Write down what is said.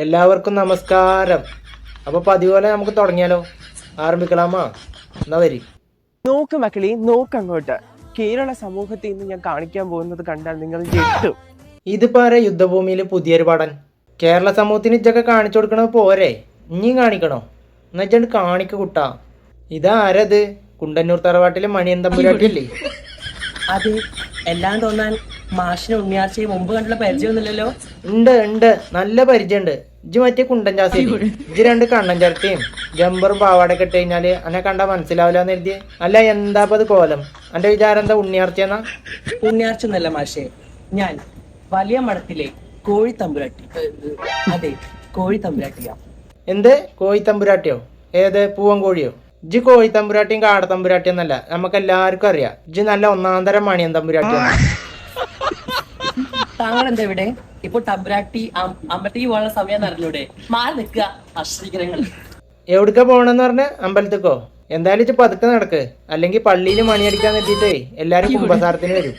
എല്ലാവർക്കും നമസ്കാരം. അപ്പോൾ പതിപോലെ നമുക്ക് തുടങ്ങിയാലോ? ആരംഭിക്കലാമാ? എന്നാ വരി. നോക്ക് മക്കളെ, നോക്കങ്ങോട്ട്. കേരള സമൂഹത്തിൽ നിന്ന് ഞാൻ കാണിക്കാൻ പോകുന്നത് കണ്ടാൽ നിങ്ങൾ ഞെട്ടും. ഇതിപ്പോ ആരാ യുദ്ധഭൂമിയിൽ പുതിയൊരു പടൻ? കേരള സമൂഹത്തിന് ഇജ്ജൊക്കെ കാണിച്ചു കൊടുക്കണത് പോരെ, ഇനിയും കാണിക്കണോ? എന്നുവെച്ചാണ്ട് കാണിക്ക കുട്ടാ. ഇതാരത്? കുണ്ടന്നൂർ തറവാട്ടിലെ മണിയൻ തമ്പുരാട്ടിയല്ലേ? അതെ, എല്ലാം തോന്നാൻ മാഷിന് ഉണ്ണിയാർച്ചയെ മുമ്പ് കണ്ടുള്ള പരിചയമൊന്നുമില്ലല്ലോ. ഉണ്ട്, നല്ല പരിചയമുണ്ട്. ഇജ്ജ് മറ്റേ കുണ്ടൻ ചാസി, ഇജ്ജ് രണ്ട് കണ്ണൻ ചരട്ടയും ജമ്പറും പാവാടൊക്കെ ഇട്ട് കഴിഞ്ഞാല് എന്നെ കണ്ടാ മനസ്സിലാവില്ലാന്ന് എഴുതിയേ. അല്ല, എന്താ അത് കോലം? എന്റെ വിചാരം എന്താ ഉണ്ണിയാർച്ചയെന്നാ? ഉണ്ണിയാർച്ച എന്നല്ല മാഷെ, ഞാൻ വലിയ മഠത്തിലെ കോഴി തമ്പുരാട്ടി. അതെ, കോഴി തമ്പുരാട്ടിയാ. എന്ത് കോഴി തമ്പുരാട്ടിയോ? ഏത് പൂവൻ കോഴിയോ? ഇജ്ജ് കോഴി തമ്പുരാട്ടിയും കാട തമ്പുരാട്ടിയും എന്നല്ല, നമുക്ക് എല്ലാവർക്കും അറിയാം ഇജ്ജ് നല്ല ഒന്നാന്തരം മണിയൻ തമ്പുരാട്ടിയാണ്. താങ്കൾ എന്താ ഇവിടെ? ഇപ്പൊ തമ്പുരാട്ടി അമ്പലത്തേക്ക് പോകാനുള്ള സമയം അറിഞ്ഞൂടെ? മാറി നിൽക്കുക അശ്രീകരങ്ങൾ. എവിടേക്കാ പോകണമെന്ന് പറഞ്ഞ? അമ്പലത്തേക്കോ? എന്തായാലും ഇജ്ജ് പതുക്കെ നടക്ക്, അല്ലെങ്കിൽ പള്ളിയിൽ മണിയടിക്കാൻ എത്തിയിട്ടേ എല്ലാരും കുമ്പസാരത്തിന് വരും.